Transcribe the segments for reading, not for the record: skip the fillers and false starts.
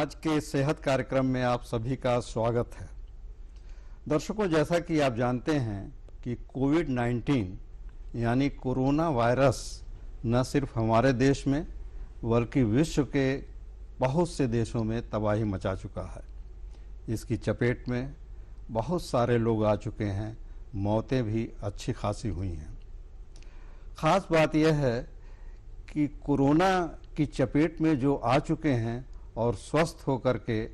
आज के सेहत कार्यक्रम में आप सभी का स्वागत है। दर्शकों, जैसा कि आप जानते हैं कि कोविड-19 यानी कोरोना वायरस न सिर्फ हमारे देश में बल्कि विश्व के बहुत से देशों में तबाही मचा चुका है। इसकी चपेट में बहुत सारे लोग आ चुके हैं, मौतें भी अच्छी खासी हुई हैं। खास बात यह है कि कोरोना की चपेट में जो आ चुके हैं और स्वस्थ होकर के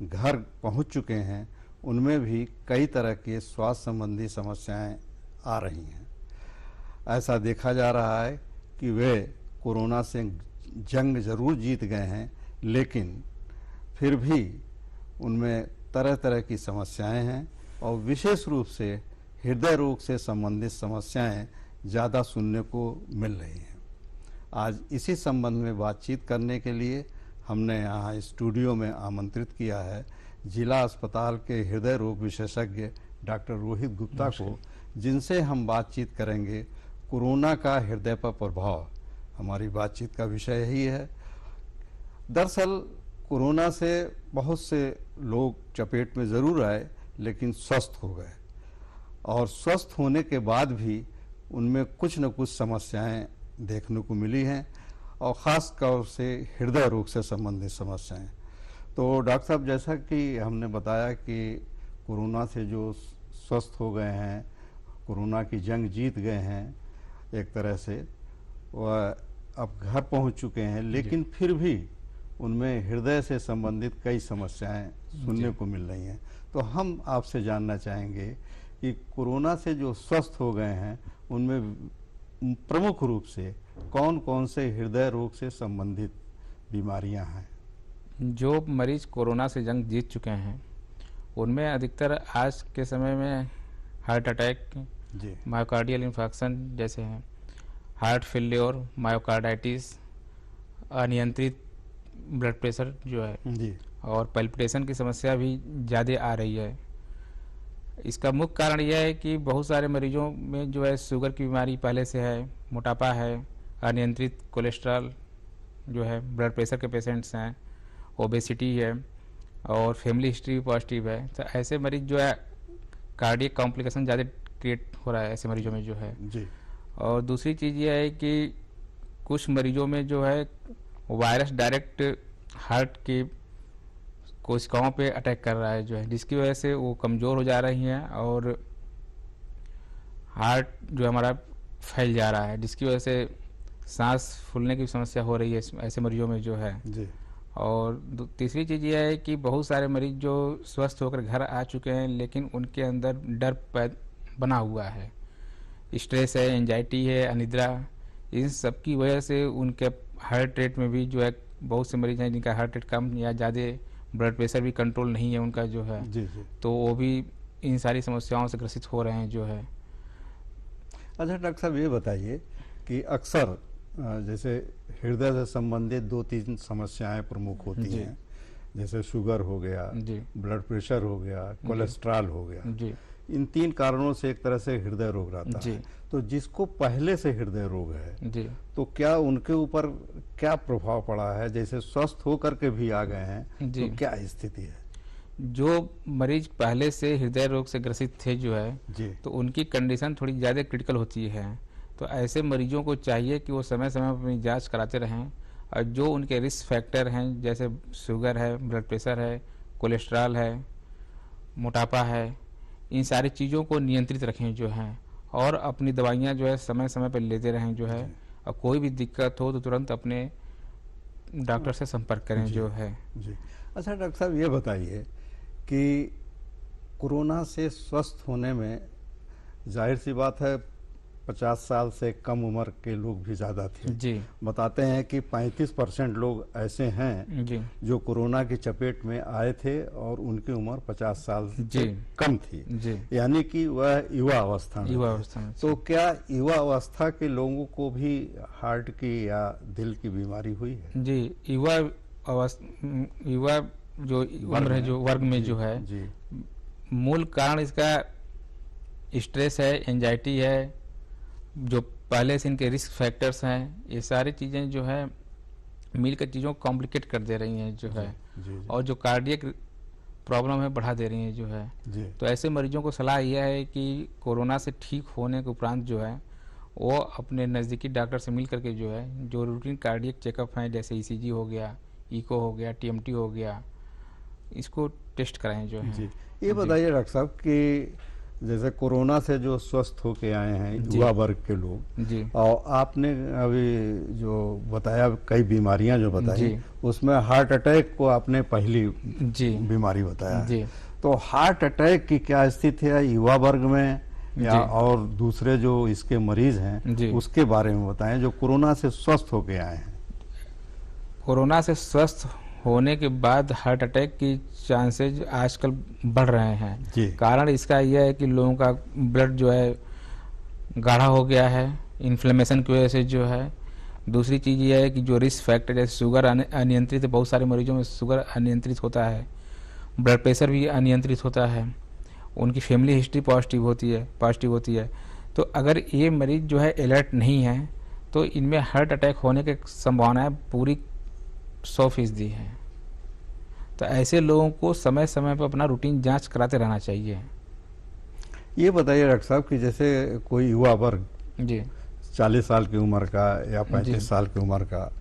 घर पहुंच चुके हैं, उनमें भी कई तरह के स्वास्थ्य संबंधी समस्याएं आ रही हैं। ऐसा देखा जा रहा है कि वे कोरोना से जंग जरूर जीत गए हैं, लेकिन फिर भी उनमें तरह तरह की समस्याएं हैं और विशेष रूप से हृदय रोग से संबंधित समस्याएं ज़्यादा सुनने को मिल रही हैं। आज इसी संबंध में बातचीत करने के लिए हमने यहाँ स्टूडियो में आमंत्रित किया है जिला अस्पताल के हृदय रोग विशेषज्ञ डॉक्टर रोहित गुप्ता को, जिनसे हम बातचीत करेंगे कोरोना का हृदय पर प्रभाव। हमारी बातचीत का विषय यही है। दरअसल कोरोना से बहुत से लोग चपेट में ज़रूर आए, लेकिन स्वस्थ हो गए और स्वस्थ होने के बाद भी उनमें कुछ न कुछ समस्याएं देखने को मिली हैं और ख़ास तौर से हृदय रोग से संबंधित समस्याएं। तो डॉक्टर साहब, जैसा कि हमने बताया कि कोरोना से जो स्वस्थ हो गए हैं, कोरोना की जंग जीत गए हैं एक तरह से, वह अब घर पहुंच चुके हैं, लेकिन फिर भी उनमें हृदय से संबंधित कई समस्याएं सुनने को मिल रही हैं। तो हम आपसे जानना चाहेंगे कि कोरोना से जो स्वस्थ हो गए हैं उनमें प्रमुख रूप से कौन कौन से हृदय रोग से संबंधित बीमारियां हैं? जो मरीज कोरोना से जंग जीत चुके हैं उनमें अधिकतर आज के समय में हार्ट अटैक, मायोकार्डियल इन्फेक्शन जैसे हैं, हार्ट फेल्योर, मायोकार्डाइटिस, अनियंत्रित ब्लड प्रेशर जो है जी, और पल्पिटेशन की समस्या भी ज़्यादा आ रही है। इसका मुख्य कारण यह है कि बहुत सारे मरीजों में जो है शुगर की बीमारी पहले से है, मोटापा है, अनियंत्रित कोलेस्ट्रॉल जो है, ब्लड प्रेशर के पेशेंट्स हैं, ओबेसिटी है और फैमिली हिस्ट्री भी पॉजिटिव है। तो ऐसे मरीज जो है कार्डियक कॉम्प्लिकेशन ज़्यादा क्रिएट हो रहा है ऐसे मरीजों में जो है जी। और दूसरी चीज़ यह है कि कुछ मरीजों में जो है वायरस डायरेक्ट हार्ट की कोशिकाओं पे अटैक कर रहा है जो है, जिसकी वजह से वो कमज़ोर हो जा रही हैं और हार्ट जो हमारा फैल जा रहा है, जिसकी वजह से सांस फूलने की समस्या हो रही है ऐसे मरीजों में जो है जी। और तीसरी चीज़ यह है कि बहुत सारे मरीज जो स्वस्थ होकर घर आ चुके हैं, लेकिन उनके अंदर डर बना हुआ है, स्ट्रेस है, एंजाइटी है, अनिद्रा, इन सब की वजह से उनके हार्ट रेट में भी जो है बहुत से मरीज हैं जिनका हार्ट रेट कम या ज़्यादा, ब्लड प्रेशर भी कंट्रोल नहीं है उनका जो है जी जी। तो वो भी इन सारी समस्याओं से ग्रसित हो रहे हैं जो है। अच्छा डॉक्टर साहब, ये बताइए कि अक्सर जैसे हृदय से संबंधित 2-3 समस्याएं प्रमुख होती हैं, जैसे शुगर हो गया, ब्लड प्रेशर हो गया, कोलेस्ट्रॉल हो गया। जी। इन 3 कारणों से एक तरह से हृदय रोग रहता है। तो जिसको पहले से हृदय रोग है जी, तो क्या उनके ऊपर क्या प्रभाव पड़ा है? जैसे स्वस्थ होकर के भी आ गए हैं, तो क्या स्थिति है? जो मरीज पहले से हृदय रोग से ग्रसित थे जो है जी, तो उनकी कंडीशन थोड़ी ज़्यादा क्रिटिकल होती है। तो ऐसे मरीजों को चाहिए कि वो समय समय पर अपनी जांच कराते रहें और जो उनके रिस्क फैक्टर हैं, जैसे शुगर है, ब्लड प्रेशर है, कोलेस्ट्रॉल है, मोटापा है, इन सारी चीज़ों को नियंत्रित रखें जो है और अपनी दवाइयाँ जो है समय समय पर लेते रहें जो है और कोई भी दिक्कत हो तो तुरंत अपने डॉक्टर से संपर्क करें जो है। जी। अच्छा डॉक्टर साहब, ये बताइए कि कोरोना से स्वस्थ होने में जाहिर सी बात है 50 साल से कम उम्र के लोग भी ज़्यादा थे। जी। बताते हैं कि 35% लोग ऐसे हैं जी। जो कोरोना की चपेट में आए थे और उनकी उम्र 50 साल से कम थी। जी। यानी कि वह युवा अवस्था में। तो क्या युवा अवस्था के लोगों को भी हार्ट की या दिल की बीमारी हुई है? जी, युवा जो उम्र है, जो वर्ग में जो है जी, मूल कारण इसका स्ट्रेस है, एंजाइटी है, जो पहले से इनके रिस्क फैक्टर्स हैं, ये सारी चीज़ें जो है मिलकर चीज़ों को कॉम्प्लिकेट कर दे रही हैं जो है, जी और जो कार्डियक प्रॉब्लम है बढ़ा दे रही हैं जो है। जी तो ऐसे मरीजों को सलाह यह है कि कोरोना से ठीक होने के उपरांत जो है वो अपने नज़दीकी डॉक्टर से मिल करके जो है जो रूटीन कार्डियक चेकअप हैं, जैसे ईसीजी हो गया, इको हो गया, टीएमटी हो गया, इसको टेस्ट कराएं जो है। जी। ये बताइए डॉक्टर साहब कि जैसे कोरोना से जो स्वस्थ होके आए हैं जी। युवा वर्ग के लोग, जी और आपने अभी जो बताया कई बीमारियां जो बताई, जी उसमें हार्ट अटैक को आपने पहली जी बीमारी बताया है। जी तो हार्ट अटैक की क्या स्थिति है युवा वर्ग में, या जी। और दूसरे जो इसके मरीज हैं जी। उसके बारे में बताएं जो कोरोना से स्वस्थ होके आए हैं। कोरोना से स्वस्थ होने के बाद हार्ट अटैक की चांसेज आजकल बढ़ रहे हैं। जी कारण इसका यह है कि लोगों का ब्लड जो है गाढ़ा हो गया है इन्फ्लेमेशन की वजह से जो है। दूसरी चीज़ यह है कि जो रिस्क फैक्टर जैसे शुगर अनियंत्रित, बहुत सारे मरीजों में शुगर अनियंत्रित होता है, ब्लड प्रेशर भी अनियंत्रित होता है, उनकी फैमिली हिस्ट्री पॉजिटिव होती है। तो अगर ये मरीज जो है अलर्ट नहीं है तो इनमें हार्ट अटैक होने की संभावनाएं पूरी 100% है। तो ऐसे लोगों को समय समय पर अपना रूटीन जांच कराते रहना चाहिए। ये बताइए डॉक्टर साहब कि जैसे कोई युवा वर्ग जी 40 साल की उम्र का या 35 जी। साल की उम्र का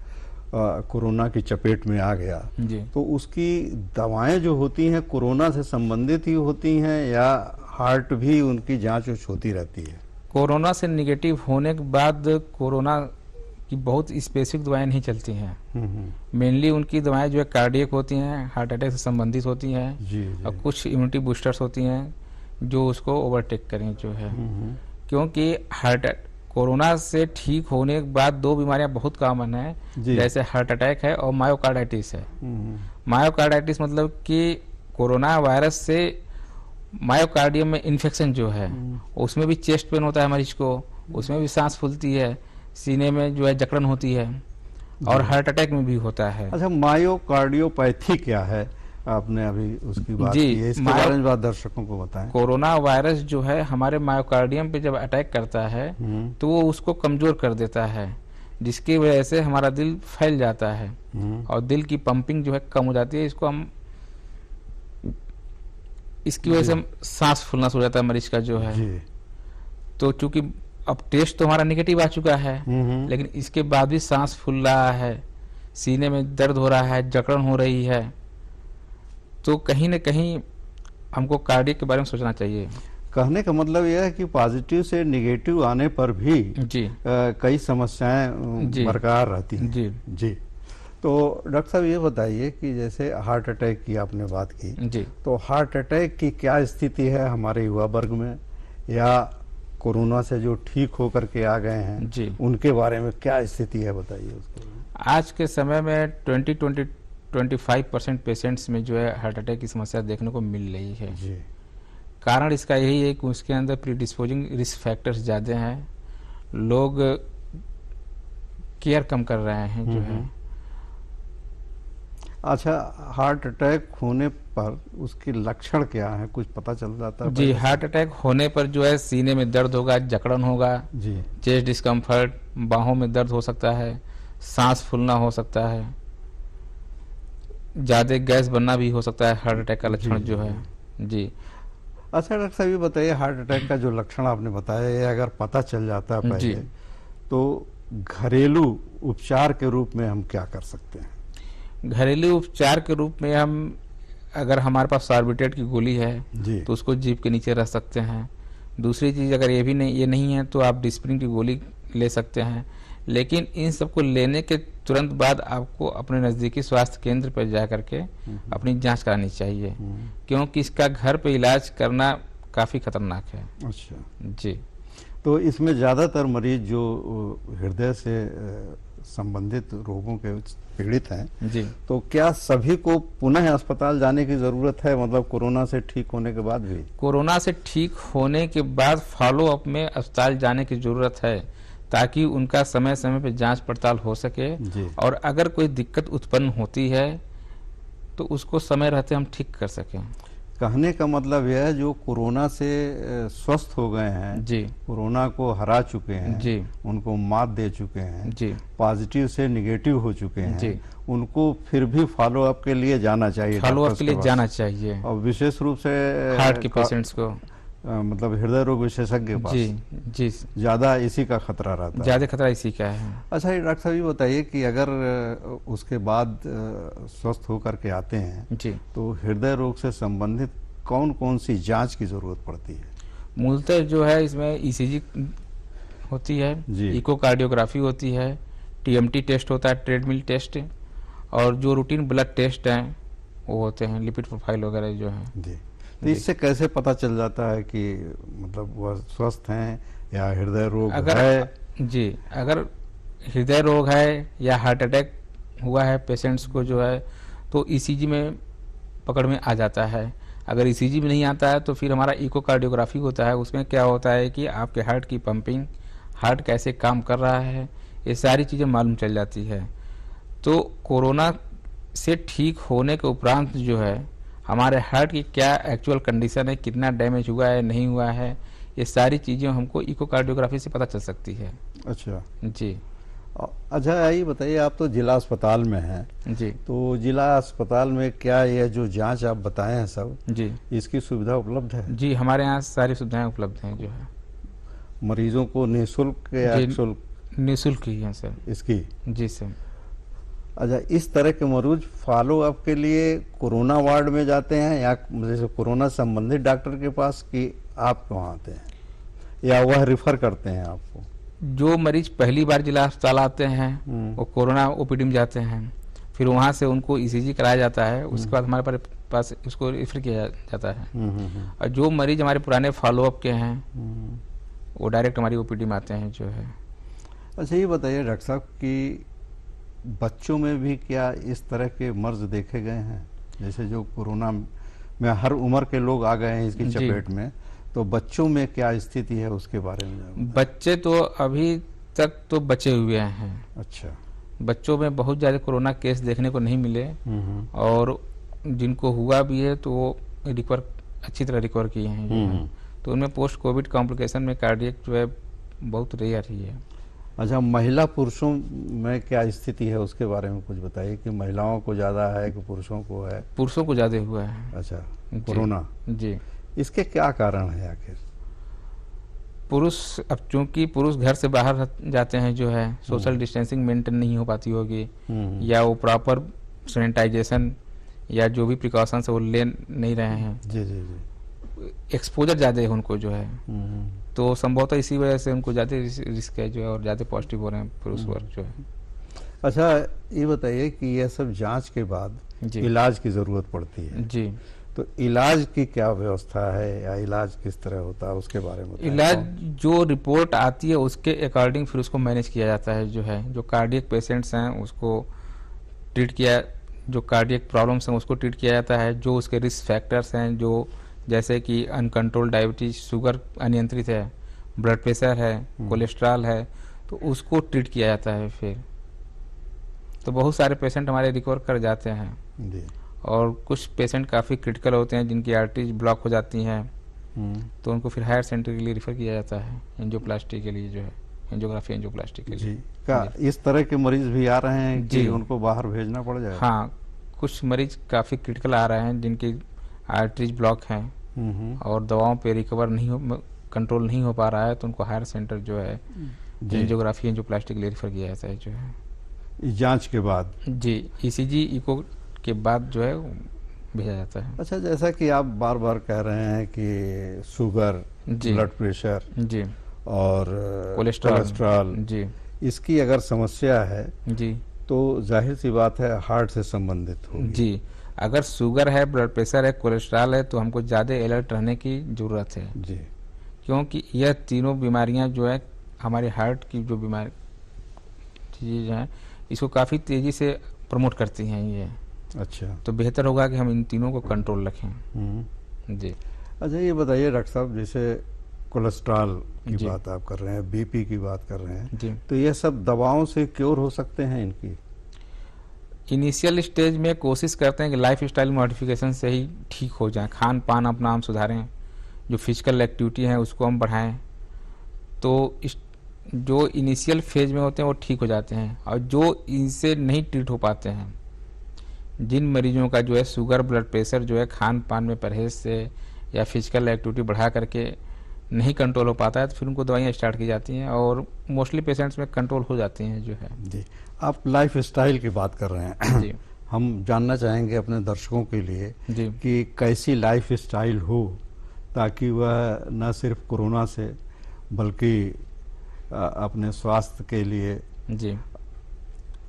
कोरोना की चपेट में आ गया, जी तो उसकी दवाएं जो होती हैं कोरोना से संबंधित ही होती हैं या हार्ट भी उनकी जांच उच होती रहती है? कोरोना से निगेटिव होने के बाद कोरोना की बहुत स्पेसिफिक दवाएं नहीं चलती हैं। मेनली उनकी दवाएं जो है कार्डियक होती हैं, हार्ट अटैक से संबंधित होती हैं, जी और जी। कुछ इम्यूनिटी बूस्टर्स होती हैं जो उसको ओवरटेक करें जो है। क्योंकि कोरोना से ठीक होने के बाद दो बीमारियां बहुत कॉमन है, जी। जैसे हार्ट अटैक है और मायोकार्डाइटिस है। मायोकार्डाइटिस मतलब कि कोरोना वायरस से मायोकार्डियम में इन्फेक्शन जो है, उसमें भी चेस्ट पेन होता है मरीज को, उसमें भी सांस फूलती है, सीने में जो है जकड़न होती है, और हार्ट अटैक में भी होता है। अच्छा, मायोकार्डियोपैथी क्या है? आपने अभी उसकी बात जी, की है, इसके बारे में बात दर्शकों को बताएं। कोरोना वायरस जो है हमारे मायोकार्डियम पे जब अटैक करता है तो वो उसको कमजोर कर देता है, जिसकी वजह से हमारा दिल फैल जाता है और दिल की पंपिंग जो है कम हो जाती है। इसकी वजह से सांस फूलना शुरू हो जाता है मरीज का जो है। जी। तो चूंकि अब टेस्ट तो हमारा नेगेटिव आ चुका है, लेकिन इसके बाद भी सांस फूल रहा है, सीने में दर्द हो रहा है, जकड़न हो रही है, तो कहीं न कहीं हमको कार्डियक के बारे में सोचना चाहिए। कहने का मतलब यह है कि पॉजिटिव से नेगेटिव आने पर भी जी कई समस्याएं जी। बरकरार रहती हैं। जी जी। तो डॉक्टर साहब ये बताइए कि जैसे हार्ट अटैक की आपने बात की, जी तो हार्ट अटैक की क्या स्थिति है हमारे युवा वर्ग में, या कोरोना से जो ठीक होकर के आ गए हैं जी। उनके बारे में क्या स्थिति है, बताइए उसके बारे में। आज के समय में 25% पेशेंट्स में जो है हार्ट अटैक की समस्या देखने को मिल रही है। जी कारण इसका यही है कि उसके अंदर प्रीडिस्पोजिंग रिस्क फैक्टर्स ज़्यादा हैं, लोग केयर कम कर रहे हैं जो है। अच्छा, हार्ट अटैक होने पर उसके लक्षण क्या है, कुछ पता चल जाता है? जी, हार्ट अटैक होने पर जो है सीने में दर्द होगा, जकड़न होगा, जी चेस्ट डिस्कम्फर्ट, बाहों में दर्द हो सकता है, सांस फूलना हो सकता है, ज़्यादा गैस बनना भी हो सकता है हार्ट अटैक का लक्षण जो है। जी अच्छा डॉक्टर साहब, ये बताइए हार्ट अटैक का जो लक्षण आपने बताया, ये अगर पता चल जाता है जी। पहले, तो घरेलू उपचार के रूप में हम क्या कर सकते हैं? घरेलू उपचार के रूप में हम, अगर हमारे पास सॉर्बिट्रेट की गोली है जी तो उसको जीभ के नीचे रख सकते हैं। दूसरी चीज़, अगर ये नहीं है तो आप डिस्प्रिन की गोली ले सकते हैं। लेकिन इन सबको लेने के तुरंत बाद आपको अपने नज़दीकी स्वास्थ्य केंद्र पर जा करके अपनी जांच करानी चाहिए, क्योंकि इसका घर पे इलाज करना काफ़ी खतरनाक है। अच्छा, जी तो इसमें ज़्यादातर मरीज जो हृदय से संबंधित रोगों के पीड़ित हैं, जी तो क्या सभी को पुनः अस्पताल जाने की ज़रूरत है, मतलब कोरोना से ठीक होने के बाद भी? कोरोना से ठीक होने के बाद फॉलो अप में अस्पताल जाने की ज़रूरत है, ताकि उनका समय समय पर जांच पड़ताल हो सके, जी और अगर कोई दिक्कत उत्पन्न होती है तो उसको समय रहते हम ठीक कर सकें। कहने का मतलब यह है जो कोरोना से स्वस्थ हो गए हैं, जी कोरोना को हरा चुके हैं, जी उनको मात दे चुके हैं, जी पॉजिटिव से निगेटिव हो चुके जी हैं, उनको फिर भी फॉलो अप के लिए जाना चाहिए फॉलो अप डॉक्टर्स के के लिए पास। जाना चाहिए और विशेष रूप से हार्ट के पेशेंट्स को। मतलब हृदय रोग विशेषज्ञ के जी पास जी ज्यादा इसी का खतरा रहता है। ज़्यादा खतरा इसी का है। अच्छा, ये डॉक्टर साहब ये बताइए कि अगर उसके बाद स्वस्थ होकर के आते हैं जी तो हृदय रोग से संबंधित कौन कौन सी जांच की जरूरत पड़ती है? मूलतः जो है इसमें ईसीजी होती है, जी। इकोकार्डियोग्राफी होती है, टीएमटी टेस्ट होता है, ट्रेडमिल टेस्ट, और जो रूटीन ब्लड टेस्ट हैं वो होते हैं, लिपिड प्रोफाइल वगैरह जो है। जी। तो इससे कैसे पता चल जाता है कि मतलब वह स्वस्थ हैं या हृदय रोग अगर है? जी अगर हृदय रोग है या हार्ट अटैक हुआ है पेशेंट्स को जो है, तो ईसीजी में पकड़ में आ जाता है। अगर ईसीजी में नहीं आता है तो फिर हमारा इकोकार्डियोग्राफी होता है। उसमें क्या होता है कि आपके हार्ट की पंपिंग, हार्ट कैसे काम कर रहा है, ये सारी चीज़ें मालूम चल जाती है। तो कोरोना से ठीक होने के उपरांत जो है हमारे हार्ट की क्या एक्चुअल कंडीशन है, कितना डैमेज हुआ है नहीं हुआ है, ये सारी चीज़ें हमको इकोकार्डियोग्राफी से पता चल सकती है। अच्छा। जी अच्छा, ये बताइए, आप तो जिला अस्पताल में हैं, जी तो जिला अस्पताल में क्या यह जो जांच आप बताए हैं सब, जी इसकी सुविधा उपलब्ध है? जी हमारे यहाँ सारी सुविधाएं उपलब्ध हैं जो है। मरीजों को निःशुल्क या जी शुल्क निःशुल्क ही है सर। इसकी? जी सर। अच्छा, इस तरह के मरीज फॉलो अप के लिए कोरोना वार्ड में जाते हैं या जैसे कोरोना संबंधित डॉक्टर के पास, कि आप वहाँ आते हैं या वह रिफर करते हैं आपको? जो मरीज पहली बार जिला अस्पताल आते हैं वो कोरोना ओपीडी में जाते हैं, फिर वहाँ से उनको ईसीजी कराया जाता है, उसके बाद हमारे पास उसको रेफर किया जाता है। और जो मरीज हमारे पुराने फॉलोअप के हैं वो डायरेक्ट हमारी ओपीडी में आते हैं जो है। अच्छा, ये बताइए डॉक्टर साहब कि बच्चों में भी क्या इस तरह के मर्ज देखे गए हैं? जैसे जो कोरोना में हर उम्र के लोग आ गए हैं इसकी चपेट में, तो बच्चों में क्या स्थिति है उसके बारे में? बच्चे तो अभी तक तो बचे हुए हैं। अच्छा। बच्चों में बहुत ज़्यादा कोरोना केस देखने को नहीं मिले, और जिनको हुआ भी है तो वो रिकवर अच्छी तरह रिकवर किए हैं जो है। तो उनमें पोस्ट कोविड कॉम्प्लिकेशन में कार्डियक जो है बहुत रेयर ही है। अच्छा, महिला पुरुषों में क्या स्थिति है उसके बारे में कुछ बताइए कि महिलाओं को ज़्यादा है कि पुरुषों को है? पुरुषों को ज़्यादा हुआ है। अच्छा, कोरोना। जी। इसके क्या कारण है आखिर? पुरुष, अब चूंकि पुरुष घर से बाहर जाते हैं जो है, सोशल डिस्टेंसिंग मेंटेन नहीं हो पाती होगी, या वो प्रॉपर सैनिटाइजेशन या जो भी प्रिकॉशंस है वो ले नहीं रहे हैं। जी जी जी। एक्सपोजर ज़्यादा है उनको जो है, तो संभवतः इसी वजह से उनको ज़्यादा रिस्क है जो है, और ज़्यादा पॉजिटिव हो रहे हैं पुरुष वर्ग जो है। अच्छा, ये बताइए कि यह सब जांच के बाद इलाज की ज़रूरत पड़ती है जी, तो इलाज की क्या व्यवस्था है या इलाज किस तरह होता है उसके बारे में बताएं। इलाज जो रिपोर्ट आती है उसके अकॉर्डिंग फिर उसको मैनेज किया जाता है जो है। जो कार्डियक पेशेंट्स हैं उसको ट्रीट किया, जो कार्डियक प्रॉब्लम्स हैं उसको ट्रीट किया जाता है। जो उसके रिस्क फैक्टर्स हैं, जो जैसे कि अनकंट्रोल डायबिटीज, शुगर अनियंत्रित है, ब्लड प्रेशर है, कोलेस्ट्रॉल है, तो उसको ट्रीट किया जाता है। फिर तो बहुत सारे पेशेंट हमारे रिकवर कर जाते हैं जी। और कुछ पेशेंट काफ़ी क्रिटिकल होते हैं जिनकी आर्टरीज ब्लॉक हो जाती हैं, तो उनको फिर हायर सेंटर के लिए रेफर किया जाता है एंजियोप्लास्टी के लिए जो है, एंजियोग्राफी एंजियोप्लास्टी के लिए। जी। क्या इस तरह के मरीज भी आ रहे हैं कि जी। उनको बाहर भेजना पड़ जाए? हाँ, कुछ मरीज काफ़ी क्रिटिकल आ रहे हैं जिनकी आर्टरीज ब्लॉक हैं और दवाओं पे रिकवर नहीं हो, कंट्रोल नहीं हो पा रहा है, तो उनको हायर सेंटर जो है एंजियोग्राफी एंजियोप्लास्टी के लिए रेफर किया जाता है जो है। जांच के बाद? जी, ईसीजी इको के बाद जो है भेजा जाता है। अच्छा, जैसा कि आप बार बार कह रहे हैं कि शुगर, ब्लड प्रेशर जी और कोलेस्ट्रॉल जी, इसकी अगर समस्या है जी, तो जाहिर सी बात है हार्ट से संबंधित होगी। जी। अगर शुगर है, ब्लड प्रेशर है, कोलेस्ट्रॉल है, तो हमको ज़्यादा अलर्ट रहने की ज़रूरत है जी। क्योंकि यह तीनों बीमारियां जो है हमारे हार्ट की जो बीमारी चीज़ें हैं इसको काफ़ी तेज़ी से प्रमोट करती हैं ये। अच्छा। तो बेहतर होगा कि हम इन तीनों को कंट्रोल रखें। जी। अच्छा, ये बताइए डॉक्टर साहब, जैसे कोलेस्ट्रॉल की बात आप कर रहे हैं, बीपी की बात कर रहे हैं, जी। तो ये सब दवाओं से क्योर हो सकते हैं इनकी? इनिशियल स्टेज में कोशिश करते हैं कि लाइफ स्टाइल मॉडिफिकेशन से ही ठीक हो जाए, खान पान अपना हम सुधारें, जो फिजिकल एक्टिविटी है उसको हम बढ़ाएं, तो इस जो इनिशियल फेज में होते हैं वो ठीक हो जाते हैं। और जो इनसे नहीं ट्रीट हो पाते हैं, जिन मरीजों का जो है शुगर ब्लड प्रेशर जो है खान पान में परहेज से या फिजिकल एक्टिविटी बढ़ा करके नहीं कंट्रोल हो पाता है, तो फिर उनको दवाइयाँ स्टार्ट की जाती हैं और मोस्टली पेशेंट्स में कंट्रोल हो जाती हैं जो है। जी, आप लाइफ स्टाइल की बात कर रहे हैं। जी हम जानना चाहेंगे अपने दर्शकों के लिए जी कि कैसी लाइफ स्टाइल हो ताकि वह न सिर्फ कोरोना से बल्कि अपने स्वास्थ्य के लिए जी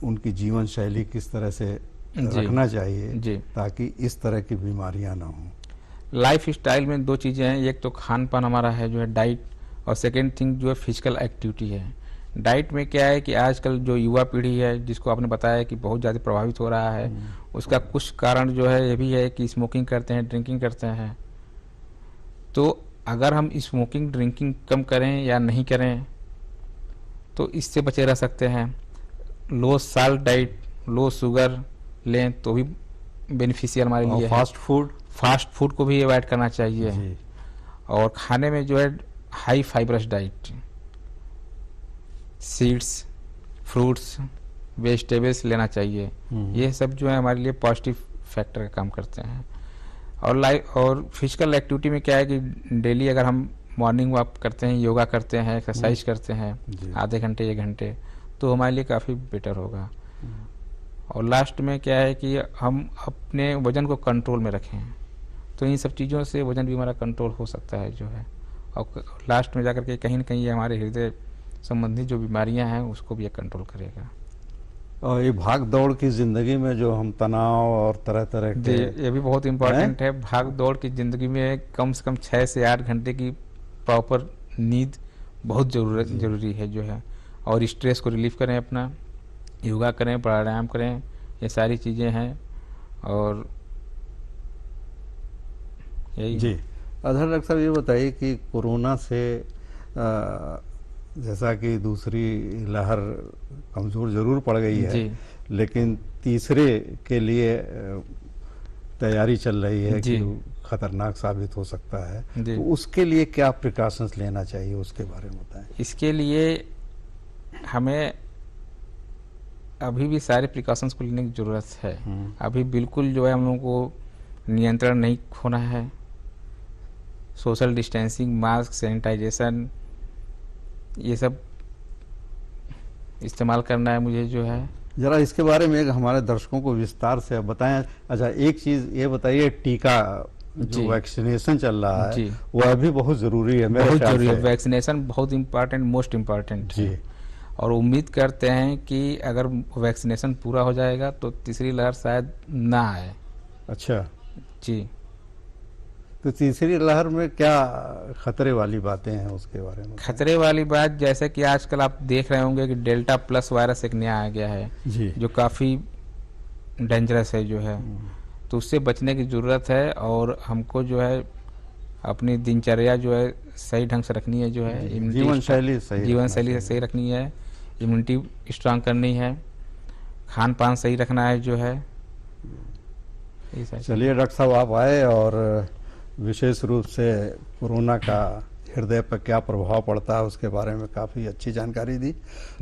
उनकी जीवन शैली किस तरह से जी रखना चाहिए जी। ताकि इस तरह की बीमारियां ना हों। लाइफ स्टाइल में दो चीज़ें हैं, एक तो खान पान हमारा है जो है डाइट, और सेकेंड थिंग जो है फिजिकल एक्टिविटी है। डाइट में क्या है कि आजकल जो युवा पीढ़ी है जिसको आपने बताया कि बहुत ज़्यादा प्रभावित हो रहा है, उसका कुछ कारण जो है ये भी है कि स्मोकिंग करते हैं, ड्रिंकिंग करते हैं। तो अगर हम स्मोकिंग ड्रिंकिंग कम करें या नहीं करें तो इससे बचे रह सकते हैं। लो साल्ट डाइट, लो शुगर लें तो भी बेनिफिशियल हमारे लिए है। फास्ट फूड को भी अवॉइड करना चाहिए जी। और खाने में जो है high fibrous diet, seeds, fruits, vegetables लेना चाहिए। ये सब जो है हमारे लिए पॉजिटिव फैक्टर का काम करते हैं। और फिजिकल एक्टिविटी में क्या है कि डेली अगर हम मॉर्निंग वॉक करते हैं, योगा करते हैं, एक्सरसाइज करते हैं आधे घंटे 1 घंटे, तो हमारे लिए काफ़ी बेटर होगा। और लास्ट में क्या है कि हम अपने वज़न को कंट्रोल में रखें, तो इन सब चीज़ों से वज़न भी हमारा कंट्रोल हो सकता है जो है। और लास्ट में जाकर के कहीं ना कहीं ये हमारे हृदय संबंधी जो बीमारियां हैं उसको भी ये कंट्रोल करेगा। और ये भाग दौड़ की ज़िंदगी में जो हम तनाव और तरह तरह के, ये भी बहुत इम्पोर्टेंट है। भाग दौड़ की ज़िंदगी में कम से कम 6 से 8 घंटे की प्रॉपर नींद बहुत ज़रूरी है जो है। और स्ट्रेस को रिलीफ करें, अपना योगा करें, प्राणायाम करें, ये सारी चीज़ें हैं। और यही जी। अधर डॉक्टर साहब ये बताइए कि कोरोना से जैसा कि दूसरी लहर कमज़ोर ज़रूर पड़ गई है, लेकिन तीसरे के लिए तैयारी चल रही है कि खतरनाक साबित हो सकता है, तो उसके लिए क्या प्रिकॉशंस लेना चाहिए उसके बारे में बताएं। इसके लिए हमें अभी भी सारे प्रिकॉशंस को लेने की ज़रूरत है। अभी बिल्कुल जो है हम लोगों को नियंत्रण नहीं खोना है। सोशल डिस्टेंसिंग, मास्क, सैनिटाइजेशन, ये सब इस्तेमाल करना है मुझे जो है। जरा इसके बारे में हमारे दर्शकों को विस्तार से बताएं। अच्छा, एक चीज़ ये बताइए, टीका जो वैक्सीनेशन चल रहा है वह भी बहुत ज़रूरी है। बहुत ज़रूरी है, वैक्सीनेशन बहुत इम्पोर्टेंट, मोस्ट इम्पॉर्टेंट है। और उम्मीद करते हैं कि अगर वैक्सीनेशन पूरा हो जाएगा तो तीसरी लहर शायद ना आए। अच्छा जी। तो तीसरी लहर में क्या खतरे वाली बातें हैं उसके बारे में? खतरे वाली बात जैसे कि आजकल आप देख रहे होंगे कि डेल्टा प्लस वायरस एक नया आ गया है जी, जो काफ़ी डेंजरस है जो है। तो उससे बचने की ज़रूरत है और हमको जो है अपनी दिनचर्या जो है सही ढंग से रखनी है जो है, जीवन शैली सही रखनी है, इम्यूनिटी स्ट्रांग करनी है, खान पान सही रखना है जो है। चलिए डॉक्टर साहब, आप आए और विशेष रूप से कोरोना का हृदय पर क्या प्रभाव पड़ता है उसके बारे में काफ़ी अच्छी जानकारी दी।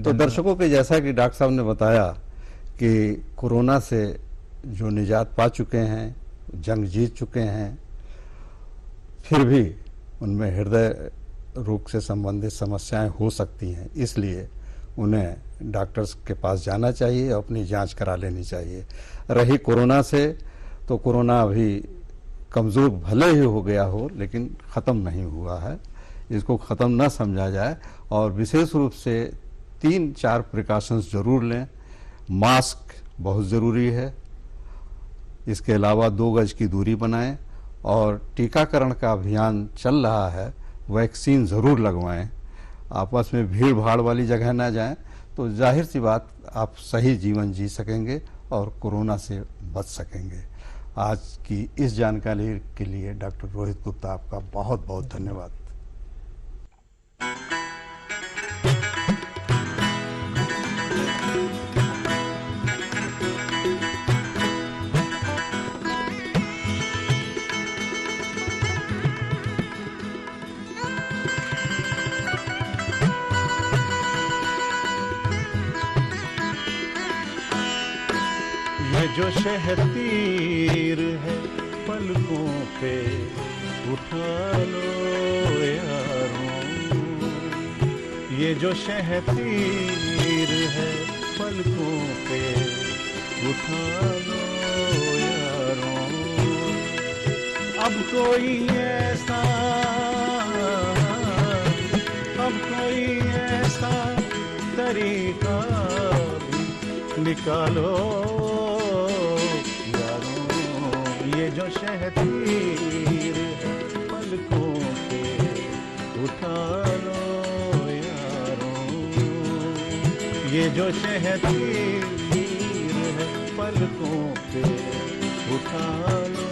तो दर्शकों के जैसा कि डॉक्टर साहब ने बताया कि कोरोना से जो निजात पा चुके हैं, जंग जीत चुके हैं, फिर भी उनमें हृदय रोग से संबंधित समस्याएं हो सकती हैं, इसलिए उन्हें डॉक्टर्स के पास जाना चाहिए, अपनी जांच करा लेनी चाहिए। रही कोरोना से, तो कोरोना अभी कमज़ोर भले ही हो गया हो लेकिन ख़त्म नहीं हुआ है, इसको ख़त्म न समझा जाए। और विशेष रूप से 3-4 प्रिकॉशंस ज़रूर लें। मास्क बहुत ज़रूरी है, इसके अलावा 2 गज की दूरी बनाएं और टीकाकरण का अभियान चल रहा है, वैक्सीन ज़रूर लगवाएं। आपस में भीड़ भाड़ वाली जगह ना जाएं, तो जाहिर सी बात आप सही जीवन जी सकेंगे और कोरोना से बच सकेंगे। आज की इस जानकारी के लिए डॉक्टर रोहित गुप्ता, आपका बहुत बहुत धन्यवाद। ये जो शहतीर है पलकों पे उठा लो यारों, ये जो शहतीर है पलकों पे उठा लो यारों। अब कोई ऐसा तरीका भी निकालो यारों, ये जो शहतीर है पलकों पे उठा लो यारों, ये जो शहतीर है पलकों पे उठा लो।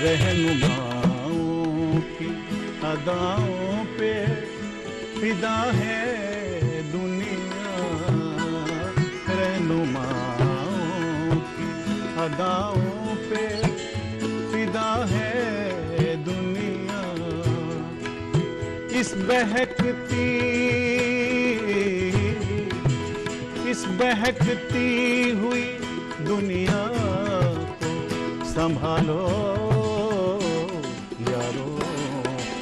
रहनुमाओं की अदाओं पे फिदा है दुनिया, रहनुमाओं की अदाओं पे फिदा है दुनिया। इस बहकती हुई दुनिया को संभालो यारो,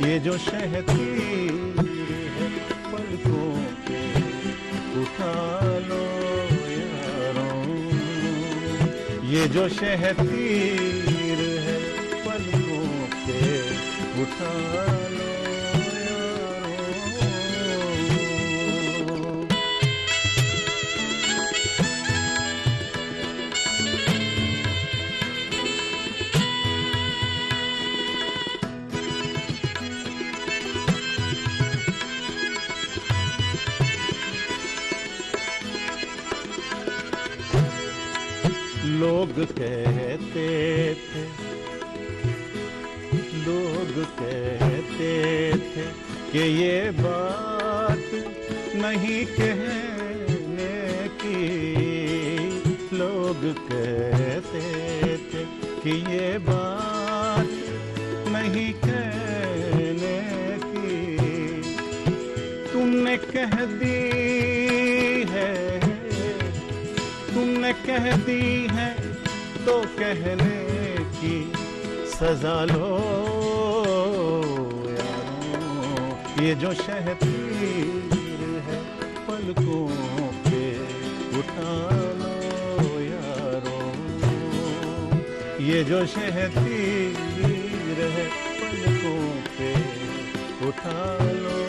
ये जो शहतीर है पलकों पे उठा लो यारो, ये जो शहतीर है पलकों पे उठा लो। लोग कहते थे कि ये बात नहीं कहने की, लोग कहते थे कि ये बात नहीं कहने की। तुमने कह दी है तो कहने की सजा लो यारों, ये जो शहतीर है पलकों पे उठा लो यारों, ये जो शहतीर है पलकों पे उठा लो।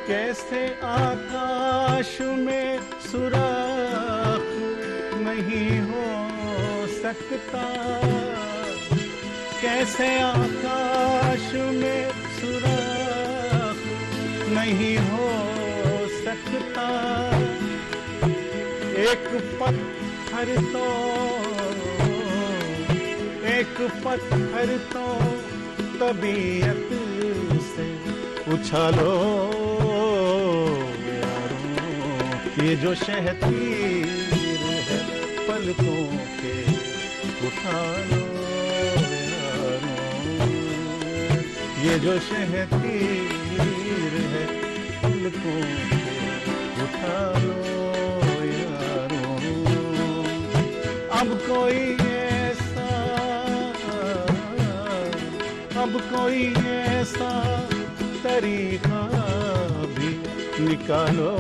कैसे आकाश में सुराख नहीं हो सकता, कैसे आकाश में सुराख नहीं हो सकता। एक पत्थर तो तबीयत से उछालो यारों, ये जो शहतीर है पलकों पे उठा लो यारों, ये जो शहतीर है पलकों पे उठा लो यारों। अब कोई ऐसा तरीका भी निकालो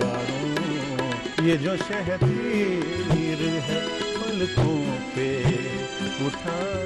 यारों, ये जो शहतीर है पलकों पे उठा